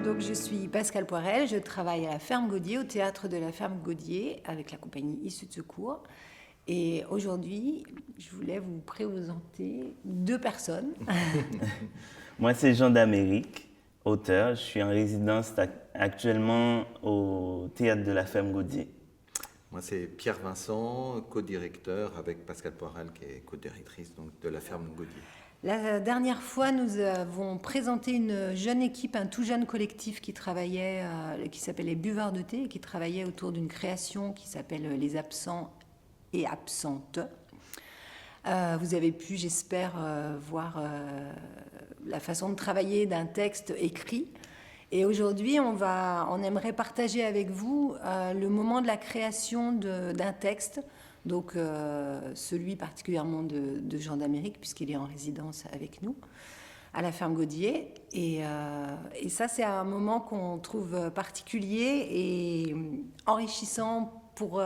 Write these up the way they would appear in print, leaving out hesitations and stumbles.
Donc, je suis Pascale Poirel, je travaille à la Ferme Gaudier, au théâtre de la Ferme Gaudier, avec la compagnie Issue de Secours. Et aujourd'hui, je voulais vous présenter deux personnes. Moi, c'est Jean d'Amérique, auteur. Je suis en résidence actuellement au théâtre de la Ferme Gaudier. Moi, c'est Pierre Vincent, co-directeur avec Pascale Poirel, qui est co-directrice donc, de la Ferme Gaudier. La dernière fois, nous avons présenté une jeune équipe, un tout jeune collectif qui travaillait, qui s'appelle les Buvards de thé, et qui travaillait autour d'une création qui s'appelle Les Absents et Absentes. Vous avez pu, j'espère, voir la façon de travailler d'un texte écrit. Et aujourd'hui, on aimerait partager avec vous le moment de la création d'un texte, donc celui particulièrement de Jean d'Amérique, puisqu'il est en résidence avec nous, à la Ferme Gaudier. Et ça, c'est un moment qu'on trouve particulier et enrichissant pour,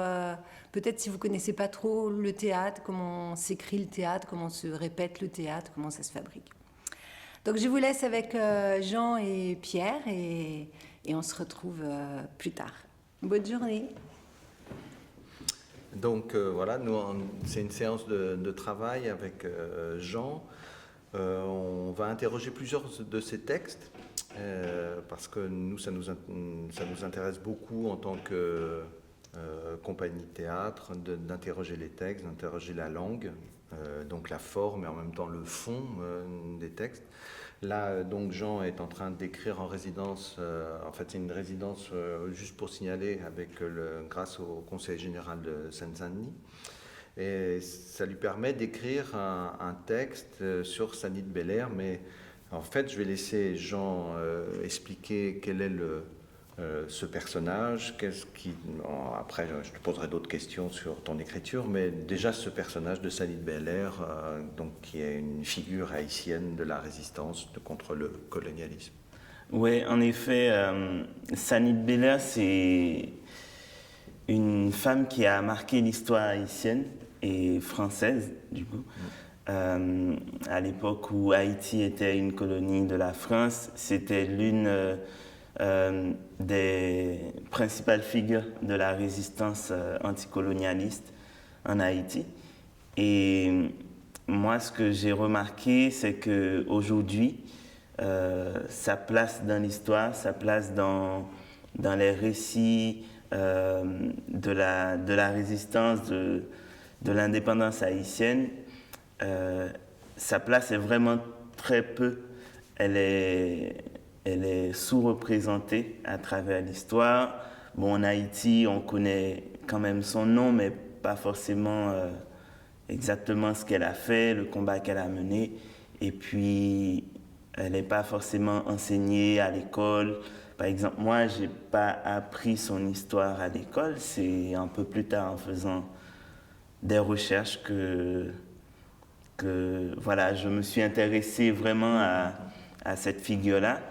peut-être si vous ne connaissez pas trop le théâtre, comment s'écrit le théâtre, comment se répète le théâtre, comment ça se fabrique. Donc je vous laisse avec Jean et Pierre et on se retrouve plus tard. Bonne journée. Donc voilà, c'est une séance de travail avec Jean. On va interroger plusieurs de ces textes parce que nous, ça nous intéresse beaucoup en tant que compagnie de théâtre d'interroger les textes, d'interroger la langue, donc la forme et en même temps le fond des textes. Là, donc Jean est en train d'écrire en résidence, en fait c'est une résidence, juste pour signaler, grâce au Conseil général de Seine-Saint-Denis. Et ça lui permet d'écrire un texte sur Sani de Bel-Air, mais en fait je vais laisser Jean expliquer quel est ce personnage, après je te poserai d'autres questions sur ton écriture, mais déjà ce personnage de Sani de Bel-Air, donc qui est une figure haïtienne de la résistance contre le colonialisme. Oui, en effet, Sani de Bel-Air, c'est une femme qui a marqué l'histoire haïtienne et française, du coup. À l'époque où Haïti était une colonie de la France, c'était l'une des principales figures de la résistance anticolonialiste en Haïti. Et moi, ce que j'ai remarqué, c'est qu'aujourd'hui, sa place dans l'histoire, sa place dans les récits de la résistance, de l'indépendance haïtienne, sa place est vraiment très peu. Elle est sous-représentée à travers l'histoire. Bon, en Haïti, on connaît quand même son nom, mais pas forcément exactement ce qu'elle a fait, le combat qu'elle a mené. Et puis, elle n'est pas forcément enseignée à l'école. Par exemple, moi, je n'ai pas appris son histoire à l'école. C'est un peu plus tard, en faisant des recherches, que voilà, je me suis intéressé vraiment à cette figure-là.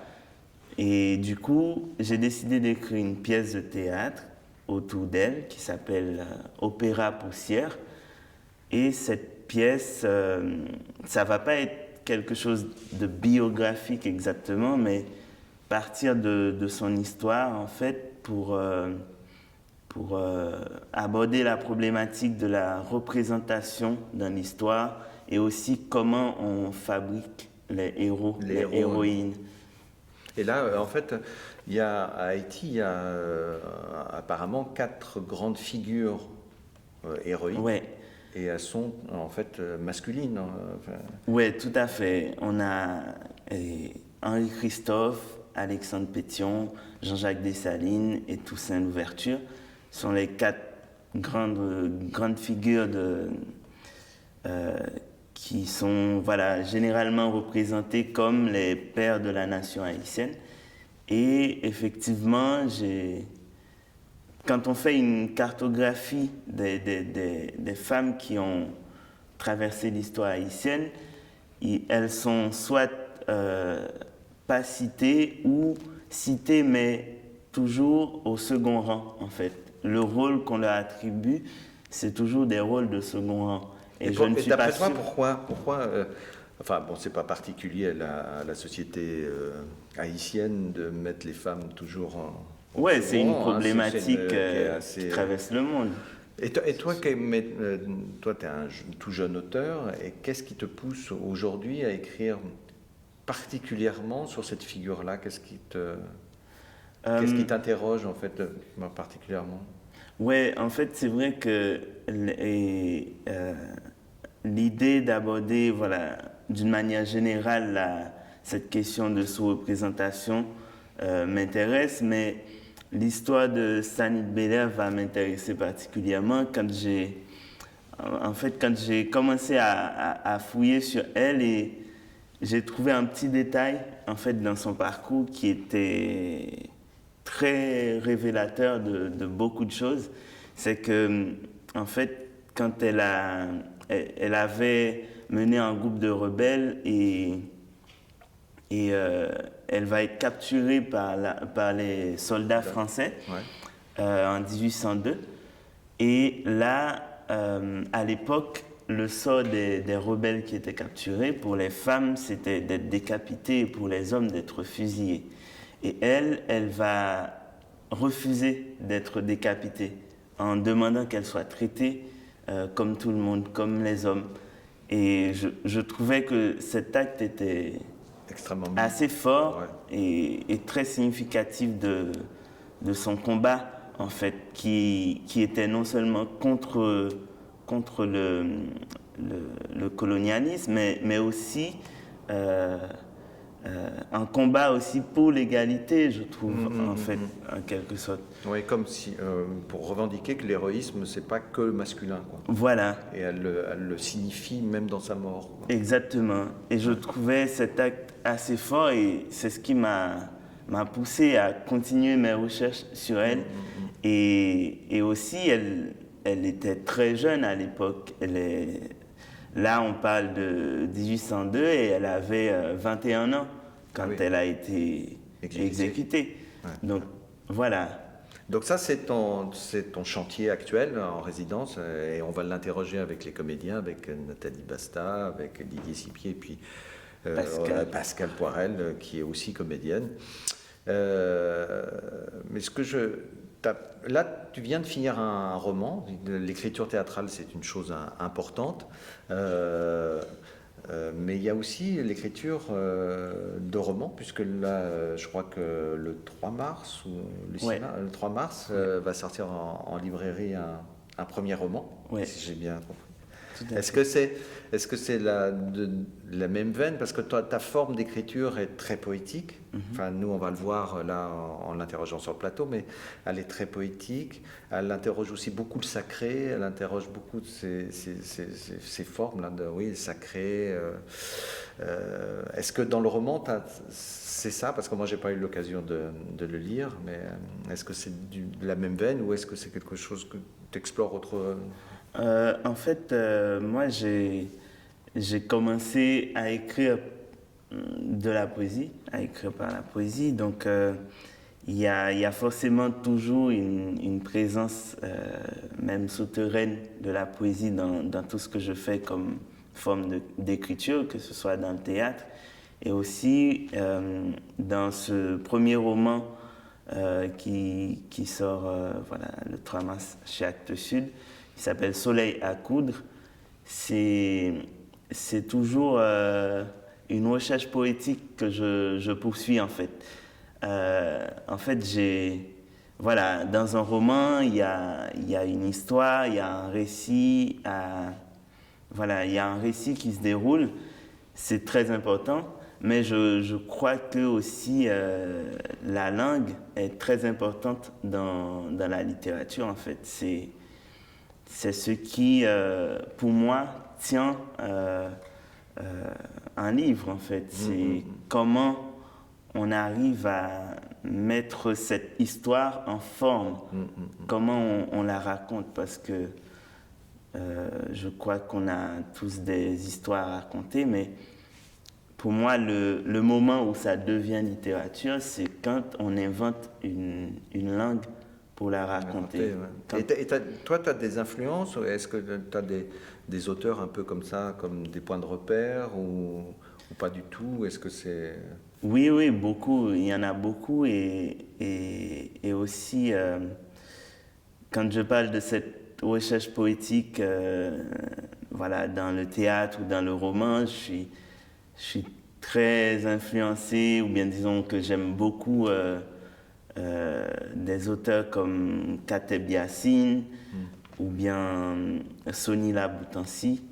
Et du coup, j'ai décidé d'écrire une pièce de théâtre autour d'elle qui s'appelle Opéra Poussière. Et cette pièce, ça ne va pas être quelque chose de biographique exactement, mais partir de son histoire, en fait, pour aborder la problématique de la représentation dans l'histoire et aussi comment on fabrique les héros, les héroïnes. Et là, en fait, à Haïti, il y a apparemment 4 grandes figures héroïques. Ouais. Et elles sont en fait masculines. Oui, tout à fait. On a Henri Christophe, Alexandre Pétion, Jean-Jacques Dessalines et Toussaint Louverture. Ce sont les 4 grandes figures qui sont généralement représentées comme les pères de la nation haïtienne. Et effectivement, quand on fait une cartographie des femmes qui ont traversé l'histoire haïtienne, elles sont soit pas citées ou citées, mais toujours au second rang, en fait. Le rôle qu'on leur attribue, c'est toujours des rôles de second rang. Et d'après toi, pourquoi Enfin, bon, c'est pas particulier à la société haïtienne de mettre les femmes toujours au Ouais, c'est une second, hein, problématique qui est qui traverse le monde. Et toi, toi, tu es un tout jeune auteur, et qu'est-ce qui te pousse aujourd'hui à écrire particulièrement sur cette figure-là? Qu'est-ce qui t'interroge en fait particulièrement? Ouais, en fait, c'est vrai que l'idée d'aborder, voilà, d'une manière générale, cette question de sous-représentation m'intéresse, mais l'histoire de Stanley Belair va m'intéresser particulièrement quand j'ai commencé à fouiller sur elle et j'ai trouvé un petit détail en fait dans son parcours qui était très révélateur de beaucoup de choses. C'est que en fait quand elle avait mené un groupe de rebelles et elle va être capturée par les soldats français en 1802. Et là, à l'époque, le sort des rebelles qui étaient capturés, pour les femmes, c'était d'être décapitées et pour les hommes, d'être fusillés. Et elle va refuser d'être décapitée en demandant qu'elle soit traitée comme tout le monde, comme les hommes. Et je trouvais que cet acte était extrêmement assez fort et très significatif de son combat, en fait, qui était non seulement contre le colonialisme, mais aussi un combat aussi pour l'égalité, je trouve, en fait, en quelque sorte. Oui, comme si, pour revendiquer que l'héroïsme, c'est pas que masculin, quoi. Voilà. Et elle le signifie même dans sa mort, quoi. Exactement. Et je trouvais cet acte assez fort et c'est ce qui m'a poussé à continuer mes recherches sur elle. Et aussi, elle était très jeune à l'époque. Là, on parle de 1802 et elle avait 21 ans quand elle a été exécutée. Ouais. Donc, voilà. Donc ça, c'est ton chantier actuel en résidence, et on va l'interroger avec les comédiens, avec Nathalie Basta, avec Didier Sipier, et puis Pascal Poirel, qui est aussi comédienne. Mais là, tu viens de finir un roman. L'écriture théâtrale, c'est une chose importante. Mais il y a aussi l'écriture de romans, puisque là, je crois que le 3 mars, le 3 mars va sortir en librairie un premier roman, si j'ai bien compris. Est-ce que c'est la même veine? Parce que ta forme d'écriture est très poétique. Enfin, nous, on va le voir là en l'interrogeant sur le plateau, mais elle est très poétique. Elle interroge aussi beaucoup le sacré. Elle interroge beaucoup de ces formes-là, le sacré. Est-ce que dans le roman, c'est ça? Parce que moi, j'ai pas eu l'occasion de le lire, mais est-ce que c'est de la même veine ou est-ce que c'est quelque chose que tu explores autre? En fait, moi, j'ai commencé à écrire de la poésie, à écrire par la poésie. Donc, il y a forcément toujours une présence, même souterraine, de la poésie dans tout ce que je fais comme forme d'écriture, que ce soit dans le théâtre. Et aussi, dans ce premier roman qui sort le 3 mars chez Actes Sud, qui s'appelle Soleil à coudre, c'est toujours une recherche poétique que je poursuis en fait. En fait, dans un roman, il y a une histoire, il y a un récit, il y a un récit qui se déroule, c'est très important, mais je crois que aussi la langue est très importante dans la littérature en fait. C'est ce qui, pour moi, tient un livre, en fait. C'est comment on arrive à mettre cette histoire en forme, comment on la raconte, parce que je crois qu'on a tous des histoires à raconter, mais pour moi, le moment où ça devient littérature, c'est quand on invente une langue pour la raconter. Ouais. Toi, tu as des influences? Est-ce que tu as des auteurs un peu comme ça, comme des points de repère ou pas du tout? Est-ce que c'est... Oui, oui, beaucoup. Il y en a beaucoup. Et aussi, quand je parle de cette recherche poétique, voilà, dans le théâtre ou dans le roman, je suis très influencé, ou bien disons que j'aime beaucoup des auteurs comme Kateb Yassine ou bien Sonila Boutancy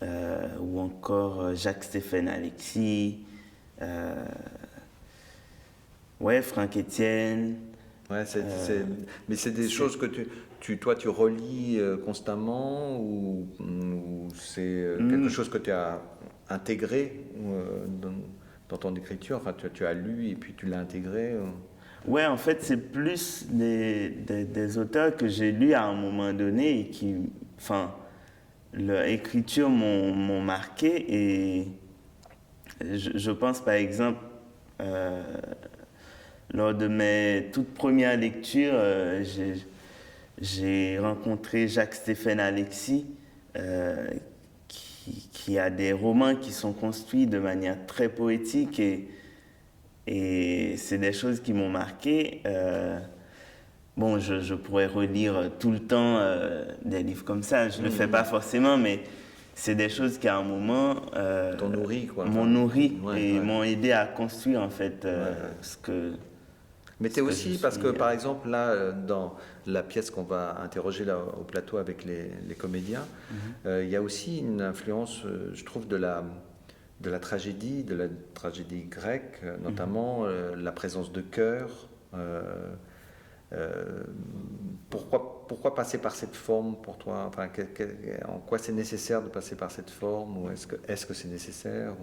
ou encore Jacques-Stéphane Alexis, ouais, Franck Etienne. Ouais, mais c'est des choses que toi, tu relis constamment ou c'est quelque chose que tu as intégré dans ton écriture? Enfin, tu as lu et puis tu l'as intégré? Ouais, en fait, c'est plus des auteurs que j'ai lus à un moment donné et qui, enfin, leur écriture m'ont marqué. Et je pense par exemple, lors de mes toutes premières lectures, j'ai rencontré Jacques-Stéphane Alexis, qui a des romans qui sont construits de manière très poétique et c'est des choses qui m'ont marqué. Bon, je pourrais relire tout le temps des livres comme ça, je ne le fais pas forcément, mais c'est des choses qui à un moment T'ont nourri, quoi. m'ont nourri Ouais, et ouais. m'ont aidé à construire en fait ce que... Mais ce tu es que aussi, je parce que suis, par exemple, là, dans la pièce qu'on va interroger là, au plateau avec les comédiens, il y a aussi une influence, je trouve, de la tragédie grecque, notamment la présence de chœurs. Pourquoi passer par cette forme pour toi? Enfin, en quoi c'est nécessaire de passer par cette forme? Ou est-ce que c'est nécessaire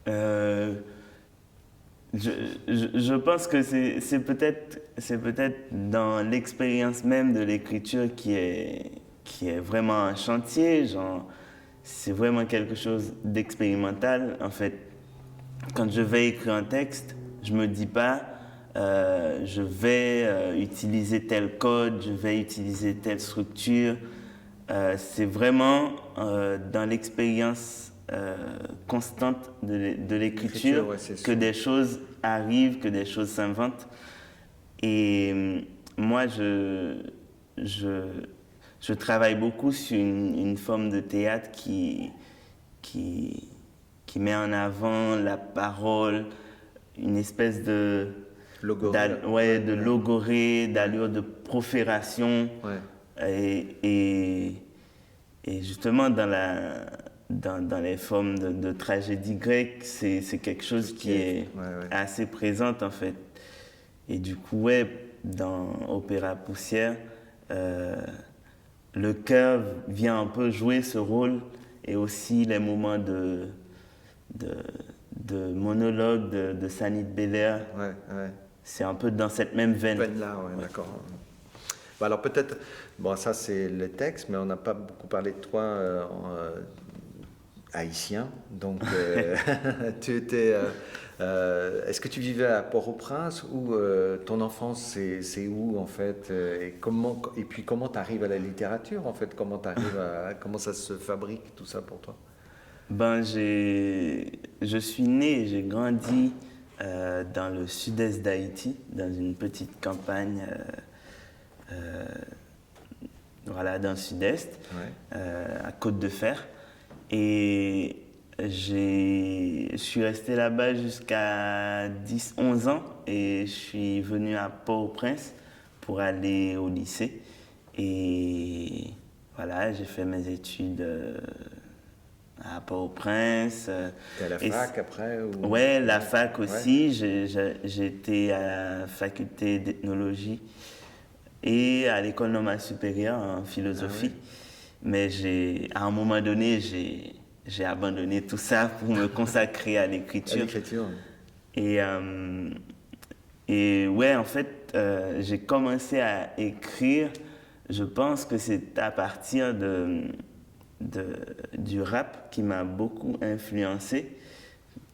euh, je pense que c'est peut-être dans l'expérience même de l'écriture qui est vraiment un chantier, genre c'est vraiment quelque chose d'expérimental. En fait, quand je vais écrire un texte, je me dis pas je vais utiliser tel code, je vais utiliser telle structure. C'est vraiment dans l'expérience constante de l'écriture ouais, c'est que sûr. des choses arrivent, que des choses s'inventent. Et moi, je travaille beaucoup sur une forme de théâtre qui, qui met en avant la parole, une espèce de Logorée. de logorée, d'allure de profération. Ouais. Et, et justement, dans les formes de tragédie grecque, c'est quelque chose qui est assez présente en fait. Et du coup, ouais, dans Opéra Poussière, le chœur vient un peu jouer ce rôle et aussi les moments de monologue de Sanit Belair. Ouais, ouais. C'est un peu dans cette même veine. Là, ouais, d'accord. Bah alors peut-être, bon ça c'est le texte, mais on n'a pas beaucoup parlé de toi haïtien. Donc tu étais, est-ce que tu vivais à Port-au-Prince ou ton enfance c'est où en fait et puis comment tu arrives à la littérature en fait, comment ça se fabrique tout ça pour toi? Ben je suis né, j'ai grandi dans le sud-est d'Haïti, dans une petite campagne. Voilà, dans le sud-est, à Côte-de-Fer. Et je suis resté là-bas jusqu'à 10-11 ans et je suis venu à Port-au-Prince pour aller au lycée. Et voilà, j'ai fait mes études à Port-au-Prince. T'es à la fac après ou... Ouais, la fac aussi. J'ai été à la faculté d'ethnologie et à l'école normale supérieure en philosophie. Mais à un moment donné, j'ai abandonné tout ça pour me consacrer à l'écriture. À l'écriture. Et ouais, en fait, j'ai commencé à écrire, je pense que c'est à partir du rap qui m'a beaucoup influencé.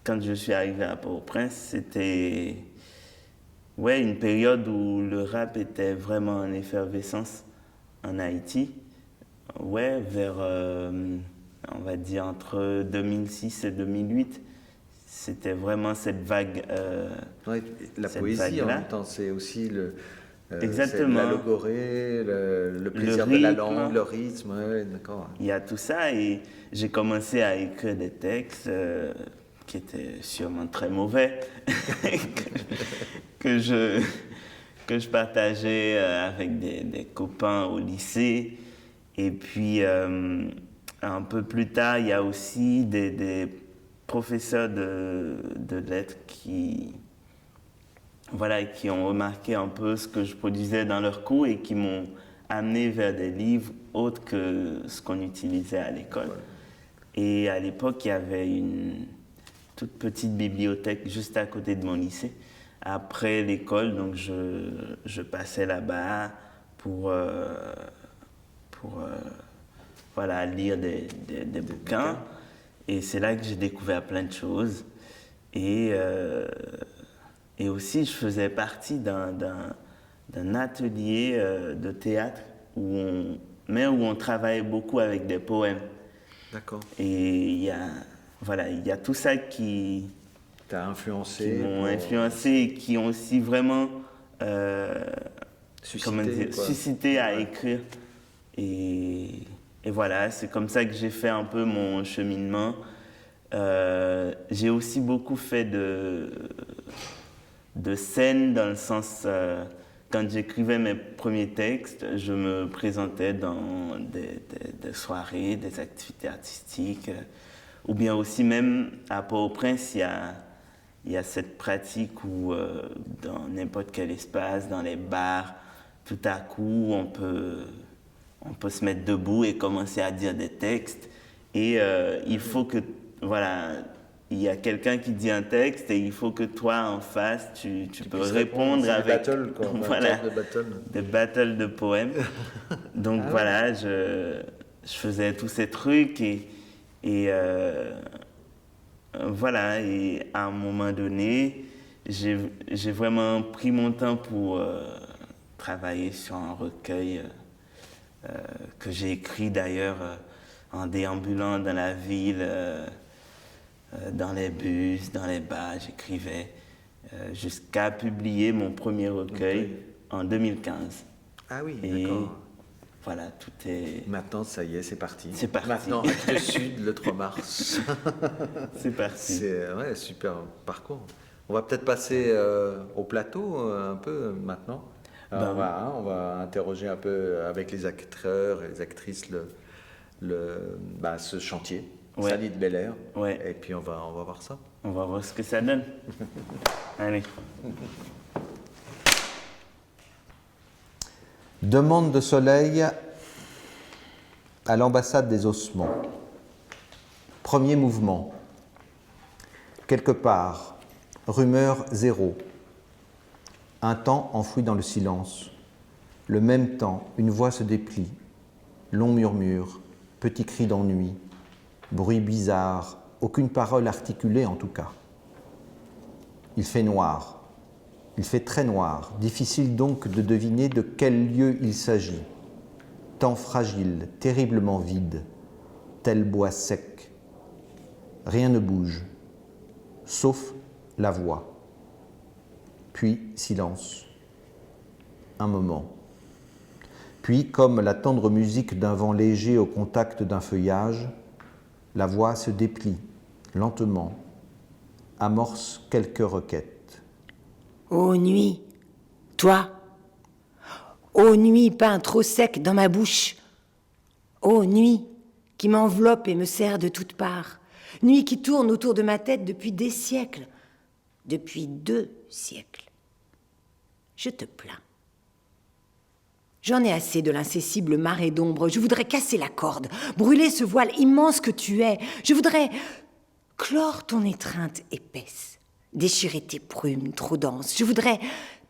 Quand je suis arrivé à Port-au-Prince, ouais, une période où le rap était vraiment en effervescence en Haïti. Ouais, vers, on va dire, entre 2006 et 2008. C'était vraiment cette vague. Ouais, la cette poésie, en vague-là. même temps, c'est aussi c'est Exactement. la logorée, le plaisir de la langue, le rythme. Ouais, d'accord. Il y a tout ça et j'ai commencé à écrire des textes qui étaient sûrement très mauvais, que je, que je partageais avec des copains au lycée. Et puis, un peu plus tard, il y a aussi des professeurs de lettres voilà, qui ont remarqué un peu ce que je produisais dans leurs cours et qui m'ont amené vers des livres autres que ce qu'on utilisait à l'école. Et à l'époque, il y avait une toute petite bibliothèque juste à côté de mon lycée. Après l'école, donc je passais là-bas pour voilà, lire des bouquins. Et c'est là que j'ai découvert plein de choses. Et aussi, je faisais partie d'un atelier de théâtre où on travaillait beaucoup avec des poèmes. D'accord. Et voilà, il y a tout ça qui T'as influencé. m'ont influencé et qui ont aussi vraiment suscité à écrire. Et voilà, c'est comme ça que j'ai fait un peu mon cheminement. J'ai aussi beaucoup fait de scènes dans le sens, quand j'écrivais mes premiers textes, je me présentais dans des soirées, des activités artistiques, ou bien aussi même à Port-au-Prince, il y a cette pratique où dans n'importe quel espace, dans les bars, tout à coup on peut se mettre debout et commencer à dire des textes. Et il faut que, voilà, il y a quelqu'un qui dit un texte et il faut que toi, en face, tu peux répondre avec... Des battles, quoi. Voilà, De des battles de poèmes. Donc voilà, je faisais tous ces trucs et voilà, et à un moment donné, j'ai vraiment pris mon temps pour travailler sur un recueil que j'ai écrit d'ailleurs en déambulant dans la ville, dans les bus, dans les bars, j'écrivais jusqu'à publier mon premier recueil en 2015. Ah oui, et d'accord. Voilà, tout est... Maintenant, ça y est, c'est parti. C'est parti. Maintenant, Actes Sud, le 3 mars. C'est parti. C'est ouais, super parcours. On va peut-être passer au plateau un peu maintenant. Alors, on va interroger un peu avec les acteurs et les actrices ce chantier, Sally de Bel-Air. Ouais. Et puis on va voir ça. On va voir ce que ça donne. Allez. Demande de soleil à l'ambassade des ossements. Premier mouvement. Quelque part, rumeur zéro. Un temps enfoui dans le silence. Le même temps, une voix se déplie. Long murmure, petit cri d'ennui. Bruit bizarre, aucune parole articulée en tout cas. Il fait noir. Il fait très noir, difficile donc de deviner de quel lieu il s'agit. Temps fragile, terriblement vide, tel bois sec. Rien ne bouge, sauf la voix. Puis silence. Un moment. Puis, comme la tendre musique d'un vent léger au contact d'un feuillage, la voix se déplie, lentement, amorce quelques requêtes. Ô nuit, toi, ô nuit pain trop sec dans ma bouche, ô nuit qui m'enveloppe et me serre de toutes parts, nuit qui tourne autour de ma tête depuis des siècles, depuis 2 siècles. Je te plains. J'en ai assez de l'incessible marée d'ombre, je voudrais casser la corde, brûler ce voile immense que tu es, je voudrais clore ton étreinte épaisse. Déchirer tes prumes trop denses. Je voudrais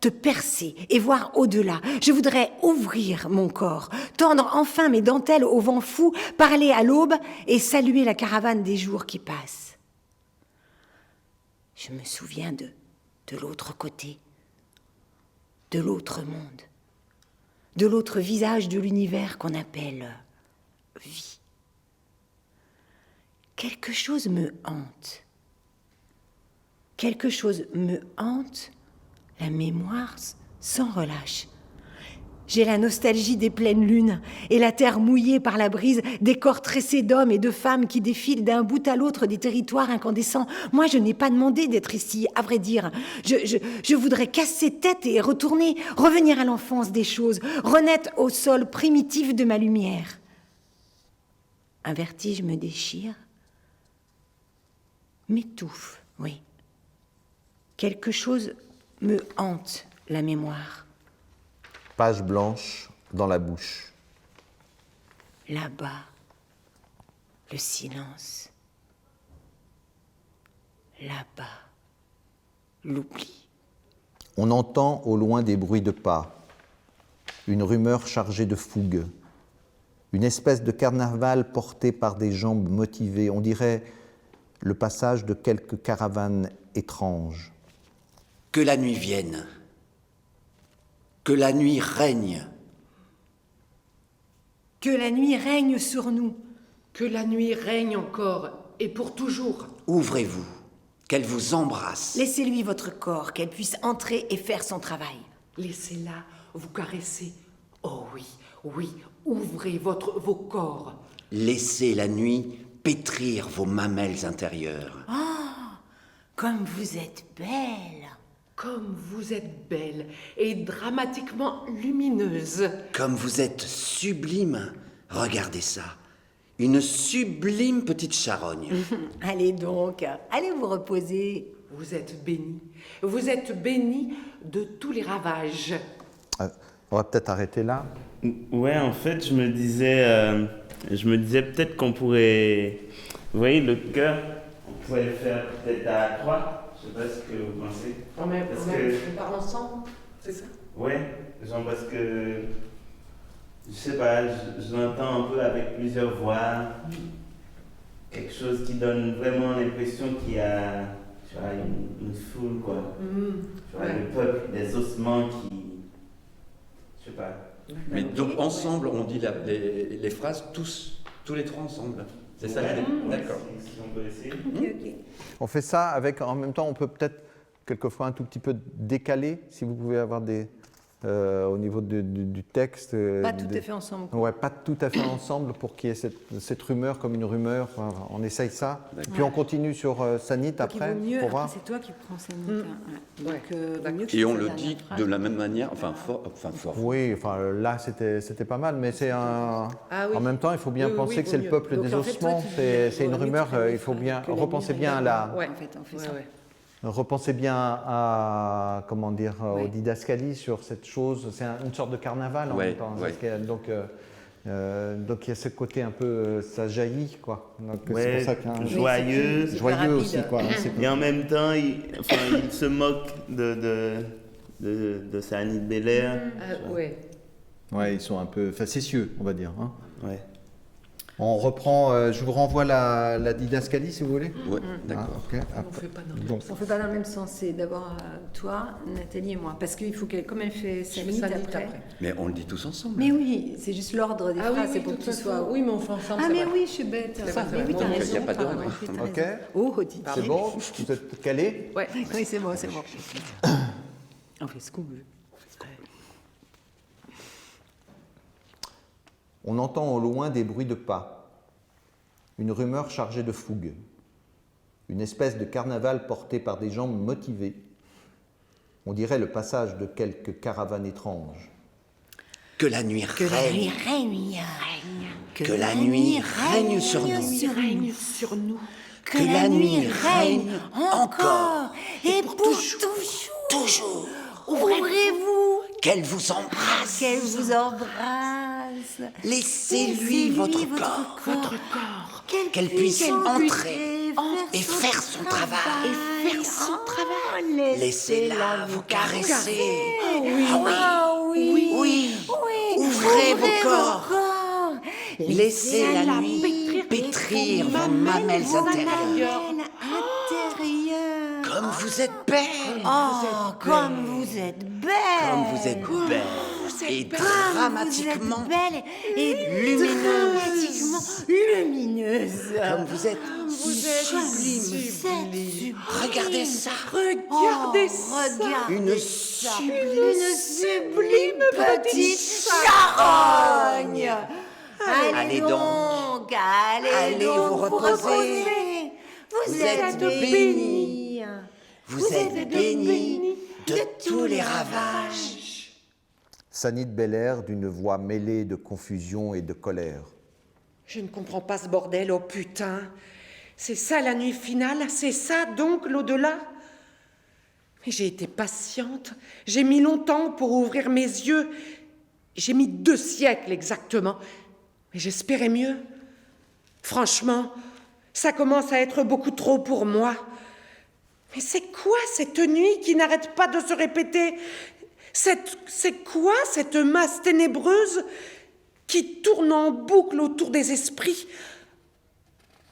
te percer et voir au-delà. Je voudrais ouvrir mon corps, tendre enfin mes dentelles au vent fou, parler à l'aube et saluer la caravane des jours qui passent. Je me souviens de l'autre côté, de l'autre monde, de l'autre visage de l'univers qu'on appelle vie. Quelque chose me hante. Quelque chose me hante, la mémoire sans relâche. J'ai la nostalgie des pleines lunes et la terre mouillée par la brise, des corps tressés d'hommes et de femmes qui défilent d'un bout à l'autre des territoires incandescents. Moi, je n'ai pas demandé d'être ici, à vrai dire. Je voudrais casser tête et retourner, revenir à l'enfance des choses, renaître au sol primitif de ma lumière. Un vertige me déchire, m'étouffe, oui. Quelque chose me hante, la mémoire. Page blanche dans la bouche. Là-bas, le silence. Là-bas, l'oubli. On entend au loin des bruits de pas, une rumeur chargée de fougue, une espèce de carnaval porté par des jambes motivées, on dirait le passage de quelques caravanes étranges. Que la nuit vienne, que la nuit règne, Que la nuit règne sur nous. Que la nuit règne encore et pour toujours. ouvrez-vous, qu'elle vous embrasse. Laissez-lui votre corps, qu'elle puisse entrer et faire son travail. Laissez-la vous caresser. Oh oui, oui, ouvrez vos corps. Laissez la nuit pétrir vos mamelles intérieures. Comme vous êtes belle. Comme vous êtes belle et dramatiquement lumineuse. Comme vous êtes sublime, regardez ça. Une sublime petite charogne. Allez donc, allez vous reposer. Vous êtes bénie. Vous êtes bénie de tous les ravages. On va peut-être arrêter là. Ouais, en fait, je me disais peut-être qu'on pourrait, vous voyez, le cœur, on pourrait le faire peut-être à 3. Je sais pas ce que vous pensez. On part ensemble, c'est ça? Ouais, genre parce que, je sais pas, je l'entends un peu avec plusieurs voix, quelque chose qui donne vraiment l'impression qu'il y a, tu vois, une foule, quoi. Tu vois, Ouais. le peuple, des ossements qui, je sais pas. Mais donc ensemble, on dit les phrases tous les trois ensemble. C'est ça l'idée. D'accord. Si on peut essayer. On fait ça avec, en même temps, on peut peut-être quelquefois un tout petit peu décaler, si vous pouvez avoir des, au niveau du texte. Pas tout à fait ensemble. quoi. Ouais, pas tout à fait ensemble pour qu'il y ait cette rumeur comme une rumeur. Enfin, on essaye ça. Puis on continue sur Sanit Donc, il après vaut mieux, pour après, voir. c'est toi qui prends ces notes. Ouais. Donc, vaut mieux que Et je on fasse le la dit dernière phrase. de la même manière, enfin fort. Oui, enfin là c'était pas mal, mais c'est un. Ah oui. En même temps, il faut bien Oui, penser oui, que c'est vaut le mieux. peuple Donc, des en fait, toi, ossements. tu dis, C'est une vaut mieux rumeur. que tu fasses Il faut la bien que la repenser nuit bien à la. Ouais. En fait, on fait Ouais, ça. ouais. Repensez bien à, comment dire, Ouais. au didascalie sur cette chose. C'est une sorte de carnaval en Ouais, même temps. ouais. Parce que, donc il y a ce côté un peu, ça jaillit quoi. Donc c'est Ouais, pour ça qu'un joyeux. c'est joyeux rapide. aussi quoi. hein, c'est- Et en même temps, il se moque de Sanit Belair. Ouais. Ouais, ils sont un peu facétieux, on va dire. hein. Ouais. On reprend. Je vous renvoie la didascalie si vous voulez. Ouais, Ah, d'accord. ok. On fait pas dans Donc, On fait pas dans le même sens, c'est d'abord toi, Nathalie et moi. Parce qu'il faut qu'elle, comme elle fait sa Je fais limite ça vite après. après. Mais on le dit tous ensemble. Mais oui, c'est juste l'ordre des Ah oui, phrases, oui, c'est pour de que toute tu sois. façon. Oui, mais on fait ensemble. Ah, c'est mais vrai. oui, je suis bête. C'est vrai, Mais oui, donc t'as il y a raison. pas t'as d'ordre. raison, t'as ok. raison. Oh, Didier. C'est bon. Vous êtes calés. Ouais. Oui, c'est bon, c'est bon. On fait ce qu'on veut. On entend au loin des bruits de pas, une rumeur chargée de fougue, une espèce de carnaval porté par des jambes motivées. On dirait le passage de quelques caravanes étranges. Que la nuit Que la nuit règne, règne. que la nuit règne sur nous. Règne sur nous. Que la nuit règne encore et pour toujours. Toujours. Ouvrez-vous, Qu'elle vous embrasse. qu'elle vous embrasse. Laissez-lui votre corps. Qu'elle puisse entrer et faire son travail. Laissez-la vous caresser. Ah oui, Oui. Ouvrez vos corps. Laissez la nuit pétrir vos mamelles intérieures. intérieure. Comme vous êtes belle. Oh, comme vous êtes belle. Comme vous êtes belle. Et dramatiquement Vous êtes belle et lumineuse. dramatiquement lumineuse. Comme vous êtes Sublime. Regardez ça. Regardez ça. Regardez Une ça. sublime Une sublime petite charogne. Allez donc. Allez vous donc reposer. Vous êtes bénie. Vous êtes bénie de tous les ravages. Sanit de Belair d'une voix mêlée de confusion et de colère. Je ne comprends pas ce bordel, oh putain. C'est ça la nuit finale? C'est ça donc l'au-delà? Mais j'ai été patiente. J'ai mis longtemps pour ouvrir mes yeux. J'ai mis 2 siècles exactement. Mais j'espérais mieux. Franchement, ça commence à être beaucoup trop pour moi. Mais c'est quoi cette nuit qui n'arrête pas de se répéter? C'est quoi cette masse ténébreuse qui tourne en boucle autour des esprits?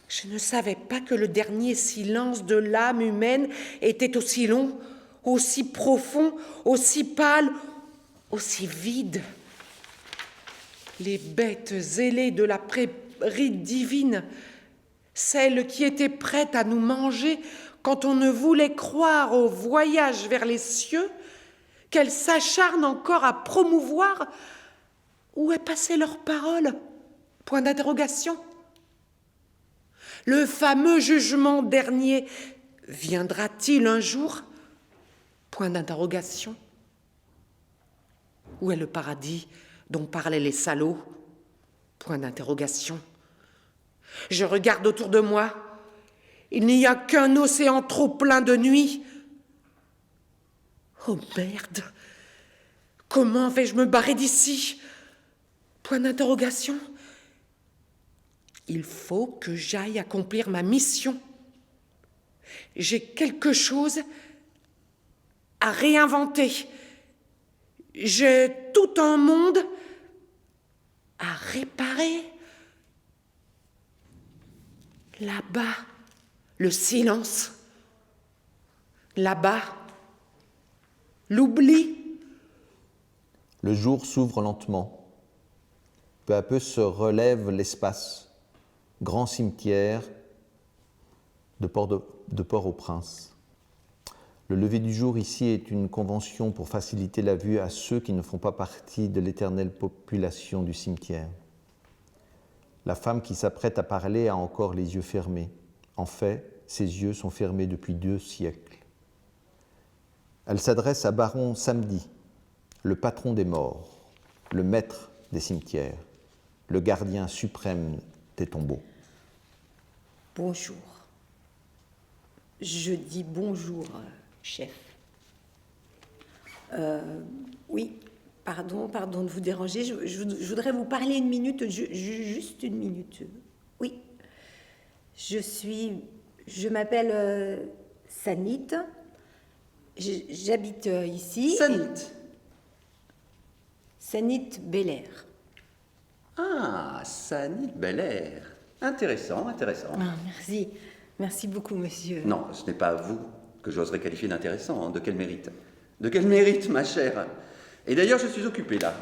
Je ne savais pas que le dernier silence de l'âme humaine était aussi long, aussi profond, aussi pâle, aussi vide. Les bêtes ailées de la prairie divine, celles qui étaient prêtes à nous manger quand on ne voulait croire au voyage vers les cieux, qu'elles s'acharnent encore à promouvoir, où est passée leur parole? Point d'interrogation. Le fameux jugement dernier viendra-t-il un jour? Point d'interrogation. Où est le paradis dont parlaient les salauds? Point d'interrogation. Je regarde autour de moi. Il n'y a qu'un océan trop plein de nuit. Oh merde! Comment vais-je me barrer d'ici? Point d'interrogation. Il faut que j'aille accomplir ma mission. J'ai quelque chose à réinventer. J'ai tout un monde à réparer. Là-bas, le silence. Là-bas, l'oubli. Le jour s'ouvre lentement. Peu à peu se relève l'espace. Grand cimetière de Port-au-Prince. Le lever du jour ici est une convention pour faciliter la vue à ceux qui ne font pas partie de l'éternelle population du cimetière. La femme qui s'apprête à parler a encore les yeux fermés. En fait, ses yeux sont fermés depuis 2 siècles. Elle s'adresse à Baron Samedi, le patron des morts, le maître des cimetières, le gardien suprême des tombeaux. Bonjour. Je dis bonjour, chef. Oui, pardon de vous déranger. Je voudrais vous parler une minute, juste une minute. Oui. Je m'appelle Sanit. J'habite ici. Sanit. Sanit Belair. Ah, Sanit Belair. Intéressant, intéressant. Ah, merci. Merci beaucoup, monsieur. Non, ce n'est pas vous que j'oserais qualifier d'intéressant. De quel mérite? De quel mérite, ma chère? Et d'ailleurs, je suis occupé là.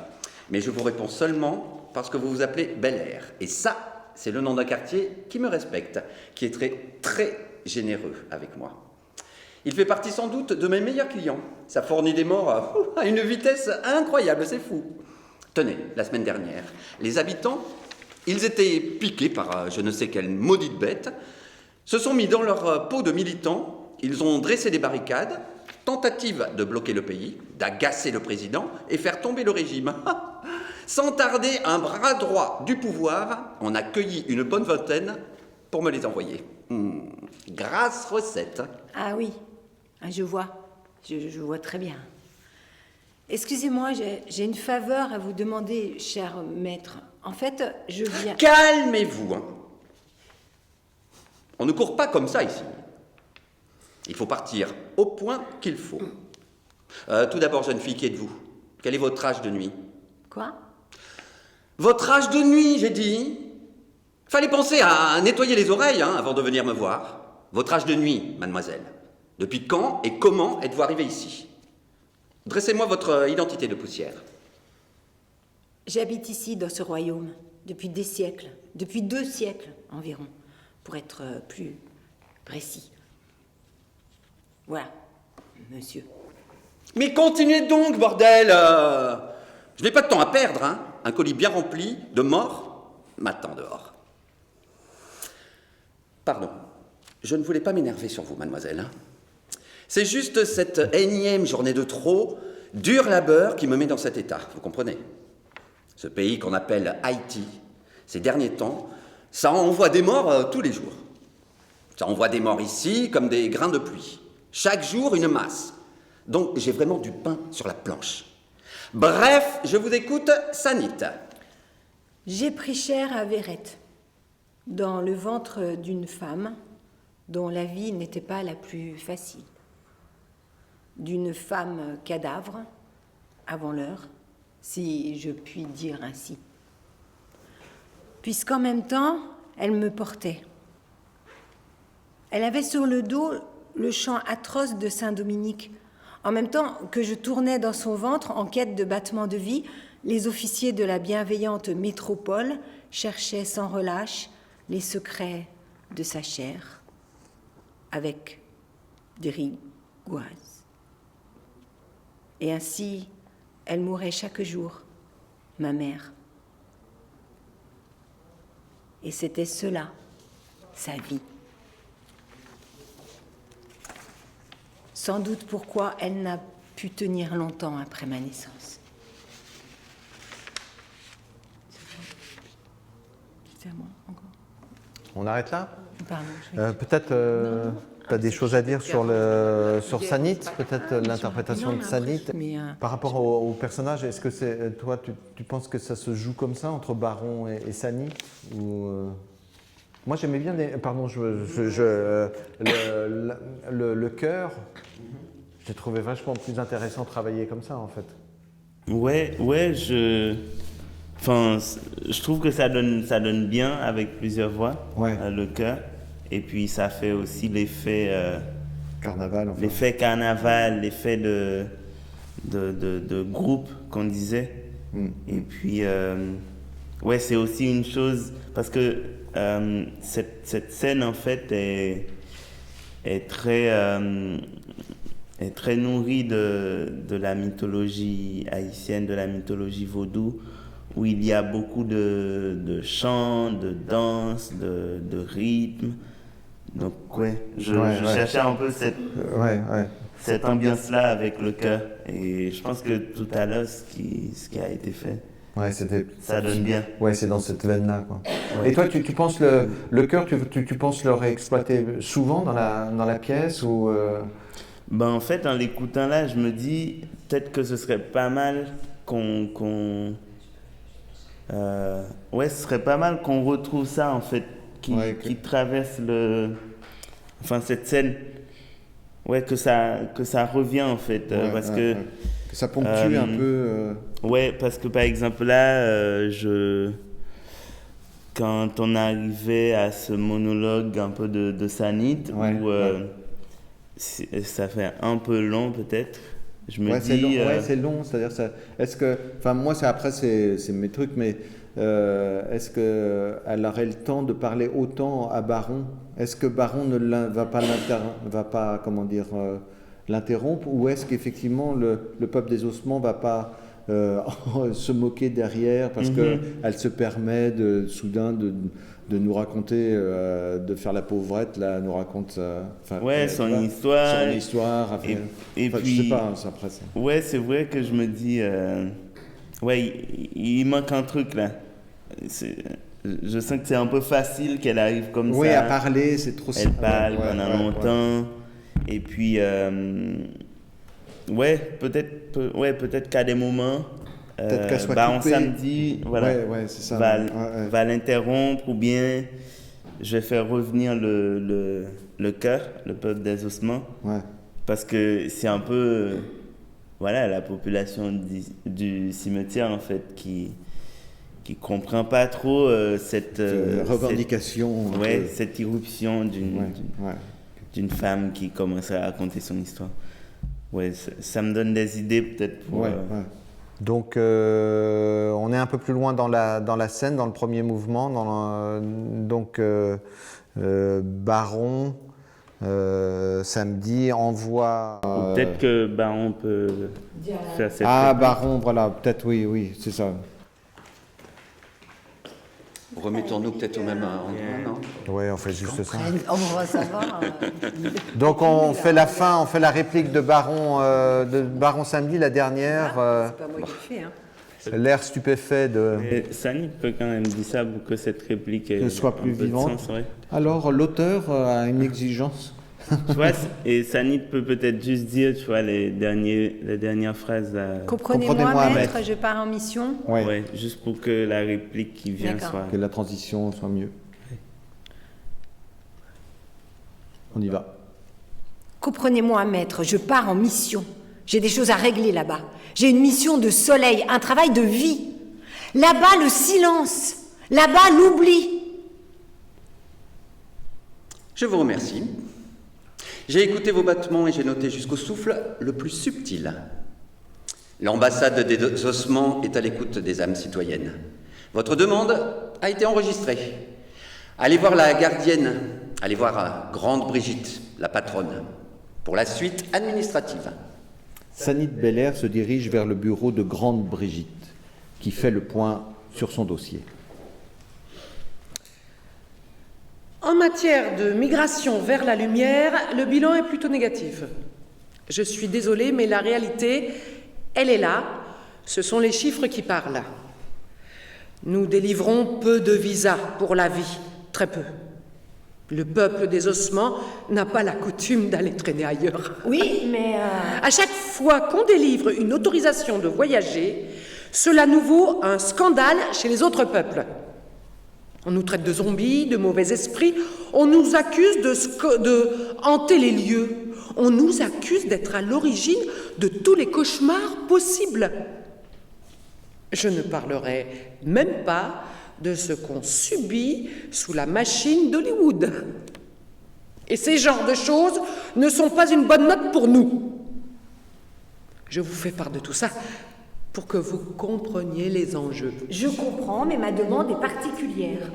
Mais je vous réponds seulement parce que vous vous appelez Belair. Et ça, c'est le nom d'un quartier qui me respecte, qui est très, très généreux avec moi. Il fait partie sans doute de mes meilleurs clients. Ça fournit des morts à une vitesse incroyable, c'est fou. Tenez, la semaine dernière, les habitants, ils étaient piqués par je ne sais quelle maudite bête, se sont mis dans leur peau de militants, ils ont dressé des barricades, tentative de bloquer le pays, d'agacer le président et faire tomber le régime. Sans tarder, un bras droit du pouvoir en a cueilli une bonne vingtaine pour me les envoyer. Grasse recette. Ah oui, je vois. Je vois très bien. Excusez-moi, j'ai une faveur à vous demander, cher maître. En fait, je viens... Calmez-vous. On ne court pas comme ça ici. Il faut partir au point qu'il faut. Tout d'abord, jeune fille, qui êtes-vous? Quel est votre âge de nuit? Quoi? Votre âge de nuit, j'ai dit. Fallait penser à nettoyer les oreilles avant de venir me voir. Votre âge de nuit, mademoiselle. Depuis quand et comment êtes-vous arrivé ici? Dressez-moi votre identité de poussière. J'habite ici, dans ce royaume, depuis des siècles, depuis 2 siècles environ, pour être plus précis. Voilà, monsieur. Mais continuez donc, bordel! Je n'ai pas de temps à perdre, hein. Un colis bien rempli de morts m'attend dehors. Pardon, je ne voulais pas m'énerver sur vous, mademoiselle. Hein. C'est juste cette énième journée de trop, dur labeur qui me met dans cet état, vous comprenez? Ce pays qu'on appelle Haïti, ces derniers temps, ça envoie des morts tous les jours. Ça envoie des morts ici comme des grains de pluie. Chaque jour, une masse. Donc, j'ai vraiment du pain sur la planche. Bref, je vous écoute, Sanit. J'ai pris chair à Vérette, dans le ventre d'une femme dont la vie n'était pas la plus facile. D'une femme cadavre, avant l'heure, si je puis dire ainsi. Puisqu'en même temps, elle me portait. Elle avait sur le dos le chant atroce de Saint-Dominique. En même temps que je tournais dans son ventre en quête de battements de vie, les officiers de la bienveillante métropole cherchaient sans relâche les secrets de sa chair, avec des rigoises. Et ainsi, elle mourait chaque jour, ma mère. Et c'était cela, sa vie. Sans doute pourquoi elle n'a pu tenir longtemps après ma naissance. C'est à moi, encore. On arrête là? Pardon. Peut-être tu as des choses à dire sur Sanit, peut-être l'interprétation de Sanit. Par rapport au personnage, est-ce que c'est toi, tu penses que ça se joue comme ça entre Baron et Sanit ou Moi j'aimais bien pardon, le cœur. J'ai trouvé vachement plus intéressant de travailler comme ça en fait. Ouais, je trouve que ça donne bien avec plusieurs voix, le chœur. Et puis ça fait aussi l'effet carnaval. Enfin. L'effet carnaval, l'effet de groupe qu'on disait. Et puis, c'est aussi une chose, parce que cette scène en fait est très nourrie de la mythologie haïtienne, de la mythologie vaudou, où il y a beaucoup de chants, de danses, de rythmes. Donc je cherchais un peu cette ambiance-là avec le chœur. Et je pense que tout à l'heure, ce qui a été fait, ça donne bien. Ouais, c'est dans cette veine-là. Quoi. Ouais. Et toi, tu penses le chœur, tu penses le réexploiter souvent dans la pièce ou En fait, en l'écoutant là, je me dis peut-être que ce serait pas mal ce serait pas mal qu'on retrouve ça en fait, qui traverse cette scène, que ça revient en fait, parce que ça ponctue un peu. Parce que par exemple là, quand on arrivait à ce monologue un peu de Sanit, où ça fait un peu long peut-être. Je me dis. C'est long. C'est-à-dire ça. Est-ce que, moi c'est mes trucs, mais est-ce que elle aurait le temps de parler autant à Baron? Est-ce que Baron ne va pas l'interrompre, ou est-ce qu'effectivement le peuple des ossements va pas se moquer derrière parce qu'elle se permet soudain de nous raconter, de faire la pauvrette, là, nous raconte son histoire. Son histoire. Et puis, je sais pas, ça après. C'est vrai que je me dis, il manque un truc là. Je sens que c'est un peu facile qu'elle arrive comme ça. Oui, à parler, c'est trop simple. Elle parle pendant longtemps. Et puis, peut-être qu'à des moments, peut-être qu'elle soit en samedi, c'est ça, va l'interrompre, ou bien je vais faire revenir le chœur, le peuple des ossements, parce que c'est un peu la population du cimetière en fait qui comprend pas trop cette revendication, cette irruption d'une femme qui commencerait à raconter son histoire. Ouais, ça me donne des idées peut-être pour... Ouais. Donc, on est un peu plus loin dans la scène, dans le premier mouvement. Baron, samedi, envoie... Ou peut-être que Baron peut faire cette... Baron, voilà, peut-être, oui, c'est ça. Remettons-nous peut-être au même endroit, non? Oui, on fait juste ça. On va savoir. Donc, on fait la fin, on fait la réplique de Baron samedi, la dernière. C'est pas moi qui le fais, hein. L'air stupéfait de... Et Sani peut quand même dire ça pour que cette réplique soit plus un peu de vivante. sens, ouais. Alors, l'auteur a une exigence. Tu vois, et Sani peut peut-être juste dire, tu vois, les dernières phrases. Comprenez-moi, maître, je pars en mission. Ouais. Ouais, juste pour que la réplique qui vient D'accord. soit... Que la transition soit mieux. On y va. Comprenez-moi, maître, je pars en mission. J'ai des choses à régler là-bas. J'ai une mission de soleil, un travail de vie. Là-bas, le silence. Là-bas, l'oubli. Je vous remercie. J'ai écouté vos battements et j'ai noté jusqu'au souffle le plus subtil. L'ambassade des ossements est à l'écoute des âmes citoyennes. Votre demande a été enregistrée. Allez voir la gardienne, allez voir Grande Brigitte, la patronne, pour la suite administrative. Sanit Belair se dirige vers le bureau de Grande Brigitte, qui fait le point sur son dossier. En matière de migration vers la lumière, le bilan est plutôt négatif. Je suis désolée, mais la réalité, elle est là. Ce sont les chiffres qui parlent. Nous délivrons peu de visas pour la vie, très peu. Le peuple des ossements n'a pas la coutume d'aller traîner ailleurs. Oui, mais... À chaque fois qu'on délivre une autorisation de voyager, cela nous vaut un scandale chez les autres peuples. On nous traite de zombies, de mauvais esprits, on nous accuse de hanter les lieux, on nous accuse d'être à l'origine de tous les cauchemars possibles. Je ne parlerai même pas de ce qu'on subit sous la machine d'Hollywood. Et ces genres de choses ne sont pas une bonne note pour nous. Je vous fais part de tout ça pour que vous compreniez les enjeux. Je comprends, mais ma demande est particulière.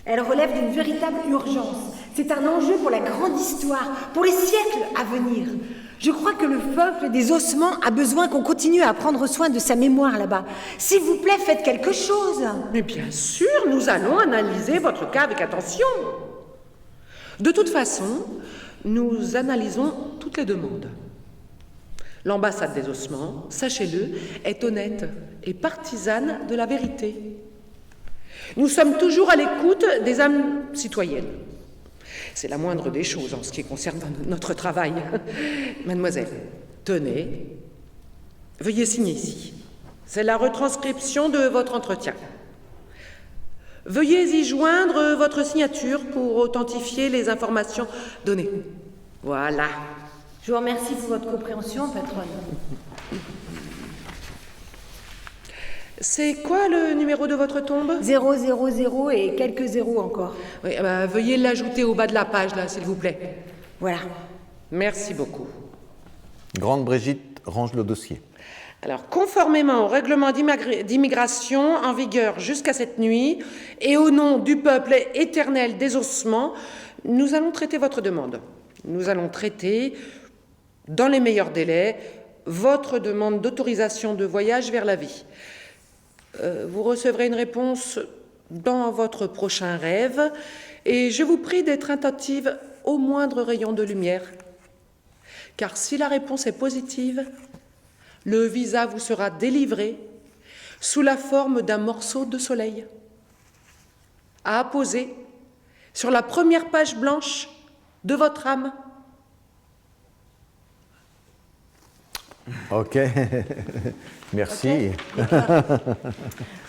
Elle relève d'une véritable urgence. C'est un enjeu pour la grande histoire, pour les siècles à venir. Je crois que le peuple des ossements a besoin qu'on continue à prendre soin de sa mémoire là-bas. S'il vous plaît, faites quelque chose. Mais bien sûr, nous allons analyser votre cas avec attention. De toute façon, nous analysons toutes les demandes. L'ambassade des ossements, sachez-le, est honnête et partisane de la vérité. Nous sommes toujours à l'écoute des âmes citoyennes. C'est la moindre des choses en ce qui concerne notre travail. Mademoiselle, tenez, veuillez signer ici. C'est la retranscription de votre entretien. Veuillez y joindre votre signature pour authentifier les informations données. Voilà. Je vous remercie pour votre compréhension, patronne. C'est quoi le numéro de votre tombe ? 000 et quelques zéros encore. Oui, veuillez l'ajouter au bas de la page, là, s'il vous plaît. Voilà. Merci beaucoup. Grande Brigitte range le dossier. Alors, conformément au règlement d'immigration en vigueur jusqu'à cette nuit, et au nom du peuple éternel des ossements, nous allons traiter votre demande. Nous allons traiter, dans les meilleurs délais, votre demande d'autorisation de voyage vers la vie. Vous recevrez une réponse dans votre prochain rêve, et je vous prie d'être attentive au moindre rayon de lumière. Car si la réponse est positive, le visa vous sera délivré sous la forme d'un morceau de soleil, à apposer sur la première page blanche de votre âme. Ok, merci.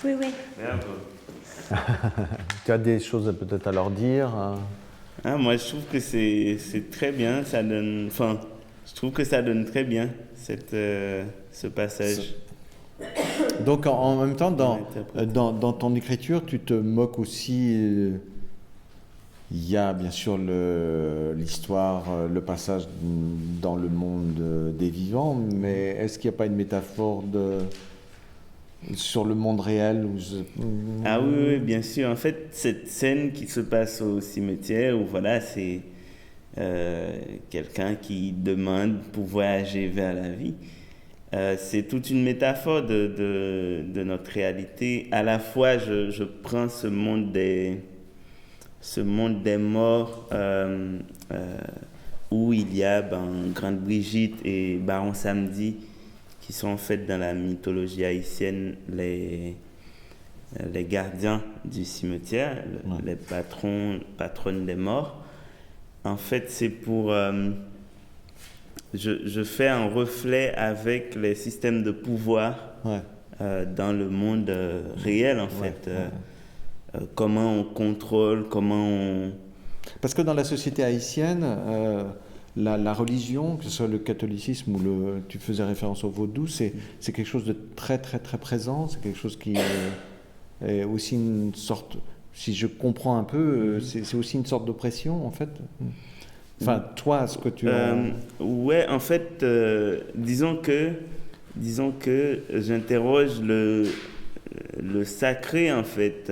Oui, oui. Tu as des choses peut-être à leur dire Moi, je trouve que c'est très bien. Ça donne, je trouve que ça donne très bien ce passage. Donc, en même temps, dans ton écriture, tu te moques aussi. Il y a bien sûr l'histoire, le passage dans le monde des vivants, mais est-ce qu'il n'y a pas une métaphore sur le monde réel Ah oui, oui, bien sûr. En fait, cette scène qui se passe au cimetière, où voilà, c'est quelqu'un qui demande pour voyager vers la vie. C'est toute une métaphore de notre réalité. À la fois, je prends ce monde des morts où il y a Grande Brigitte et Baron Samedi, qui sont en fait dans la mythologie haïtienne les gardiens du cimetière, les patronnes des morts. En fait, c'est pour... je fais un reflet avec les systèmes de pouvoir dans le monde réel, en fait. Comment on contrôle, comment on... Parce que dans la société haïtienne, la religion, que ce soit le catholicisme ou tu faisais référence au vaudou, c'est quelque chose de très très très présent, c'est quelque chose qui est aussi une sorte, si je comprends un peu, c'est aussi une sorte d'oppression en fait. Enfin, toi, ce que tu... Ouais, en fait, disons que j'interroge le sacré en fait.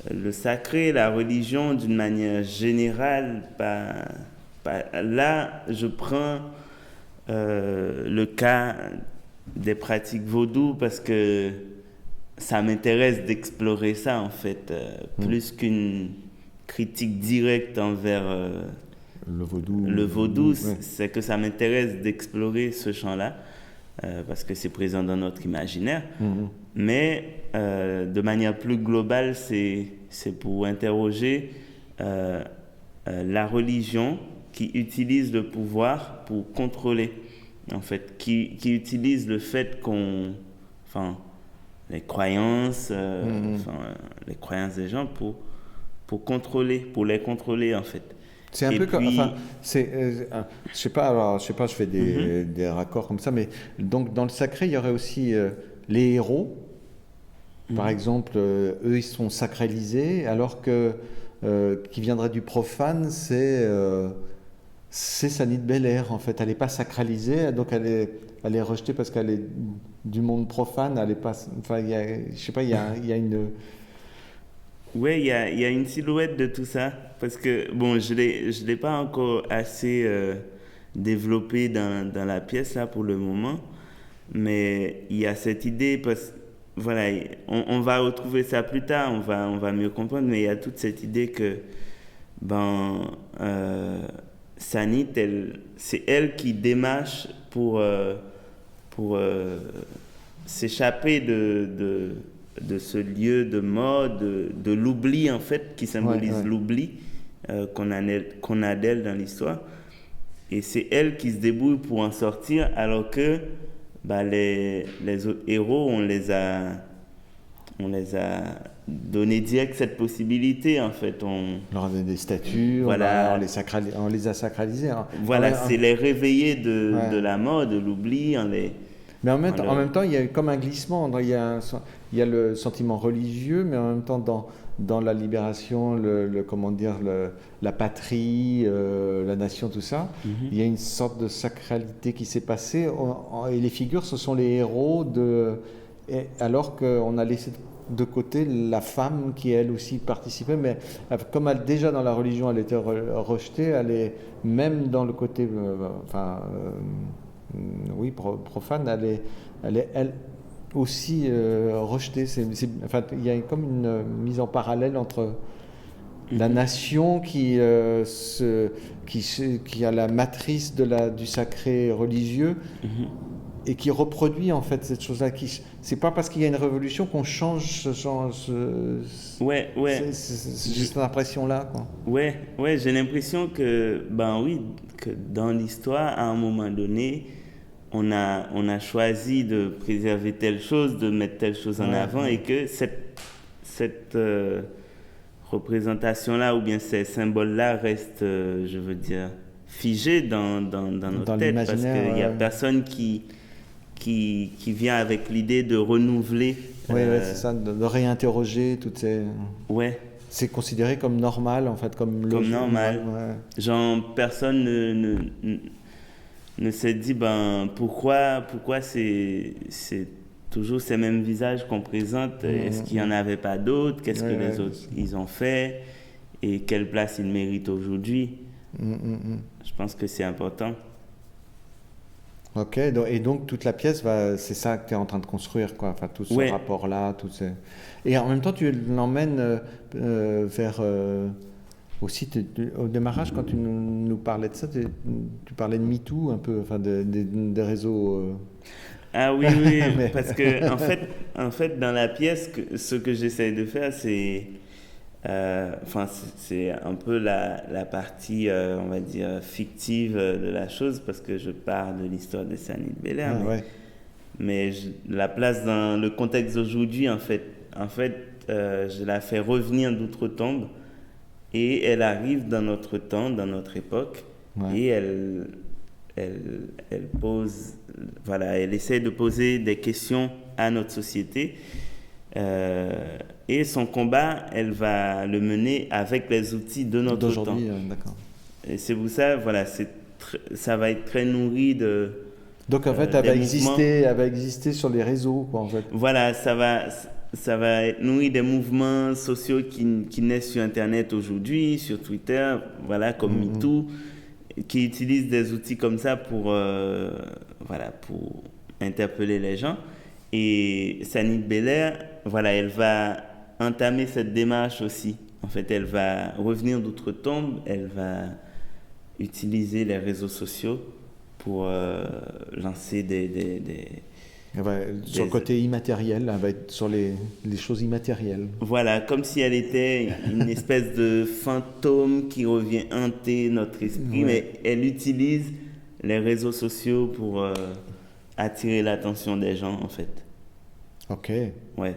Le sacré, la religion d'une manière générale, là, je prends le cas des pratiques vaudou parce que ça m'intéresse d'explorer ça, en fait, plus qu'une critique directe envers le vaudou. Le vaudou, c'est que ça m'intéresse d'explorer ce champ-là, parce que c'est présent dans notre imaginaire. Mais de manière plus globale, c'est pour interroger la religion qui utilise le pouvoir pour contrôler, en fait, qui utilise le fait les croyances, les croyances des gens pour les contrôler, en fait. C'est un peu comme, je sais pas, je fais des raccords comme ça, mais donc dans le sacré, il y aurait aussi les héros. Par exemple, eux, ils sont sacralisés, alors que qui viendrait du profane, c'est Sanit Belair, en fait. Elle n'est pas sacralisée, donc elle est rejetée parce qu'elle est du monde profane. Elle est pas, enfin, je sais pas, il y a une... Oui, il y a une silhouette de tout ça, parce que, bon, je l'ai pas encore assez développé dans la pièce, là, pour le moment, mais il y a cette idée, parce voilà, on va retrouver ça plus tard, on va mieux comprendre, mais il y a toute cette idée que, Sanit, c'est elle qui démarche pour s'échapper de ce lieu de mort, de l'oubli, en fait, qui symbolise l'oubli qu'on a d'elle dans l'histoire. Et c'est elle qui se débrouille pour en sortir, alors que les autres héros, on les a donné direct cette possibilité, en fait. On leur a donné des statues, voilà. on les a sacralisés. Hein. Voilà, c'est les réveiller de la mort, de l'oubli. Mais en même temps, il y a comme un glissement. Il y a le sentiment religieux, mais en même temps, dans la libération, la patrie, la nation, tout ça, il y a une sorte de sacralité qui s'est passée. Et les figures, ce sont les héros, alors qu'on a laissé de côté la femme qui, elle aussi, participait. Mais comme déjà dans la religion, elle était rejetée, elle est même dans le côté... profane, elle est aussi rejetée. Il y a comme une mise en parallèle entre la nation qui a la matrice du sacré religieux et qui reproduit en fait cette chose-là. C'est pas parce qu'il y a une révolution qu'on change ce genre. Ouais. C'est juste une impression-là, quoi. Ouais, j'ai l'impression que, que dans l'histoire, à un moment donné, on a choisi de préserver telle chose, de mettre telle chose en avant, et que cette représentation-là, ou bien ces symboles-là restent, je veux dire, figés dans notre tête, parce qu'il n'y a personne qui vient avec l'idée de renouveler. C'est ça, de réinterroger toutes ces... Ouais. c'est considéré comme normal, en fait, comme normal. Ouais. Genre, personne ne s'est dit, pourquoi c'est toujours ces mêmes visages qu'on présente. Est-ce qu'il n'y en avait pas d'autres? Qu'est-ce que les autres ils ont fait? Et quelle place ils méritent aujourd'hui? Je pense que c'est important. Ok, et donc toute la pièce, c'est ça que tu es en train de construire, quoi. Enfin, tout ce rapport-là, Et en même temps, tu l'emmènes vers... Aussi, au démarrage, quand tu nous parlais de ça, tu parlais de MeToo un peu, enfin des réseaux... Ah oui, parce que en fait, dans la pièce, ce que j'essaie de faire, c'est un peu la partie, on va dire, fictive de la chose, parce que je parle de l'histoire de Sanit Belair, mais je la place dans le contexte d'aujourd'hui, en fait. Je la fais revenir d'outre-tombe, et elle arrive dans notre temps, dans notre époque, et elle pose, elle essaie de poser des questions à notre société, et son combat, elle va le mener avec les outils de notre temps. D'accord. Et c'est pour ça, ça va être très nourri de... Donc en fait, elle va exister sur les réseaux, quoi, en fait. Voilà, ça va être nourri des mouvements sociaux qui naissent sur Internet aujourd'hui, sur Twitter, comme MeToo, qui utilisent des outils comme ça pour interpeller les gens. Et Sanit Belair, elle va entamer cette démarche aussi. En fait, elle va revenir d'outre-tombe, elle va utiliser les réseaux sociaux pour lancer sur le côté immatériel, elle va être sur les choses immatérielles. Voilà, comme si elle était une espèce de fantôme qui revient hanter notre esprit, mais elle utilise les réseaux sociaux pour attirer l'attention des gens, en fait. Ok. Ouais.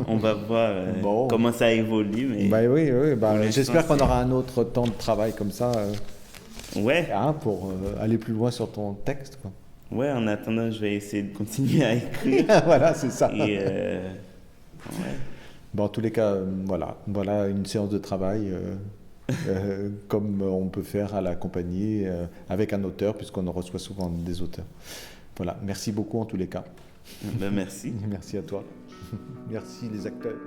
On va voir comment ça évolue. Mais j'espère qu'on aura un autre temps de travail comme ça. Pour aller plus loin sur ton texte, quoi. Ouais, en attendant, je vais essayer de continuer à écrire. Voilà, c'est ça. Et en tous les cas, voilà une séance de travail comme on peut faire à la compagnie avec un auteur, puisqu'on en reçoit souvent des auteurs. Voilà, merci beaucoup en tous les cas. Merci. Merci à toi. Merci les acteurs.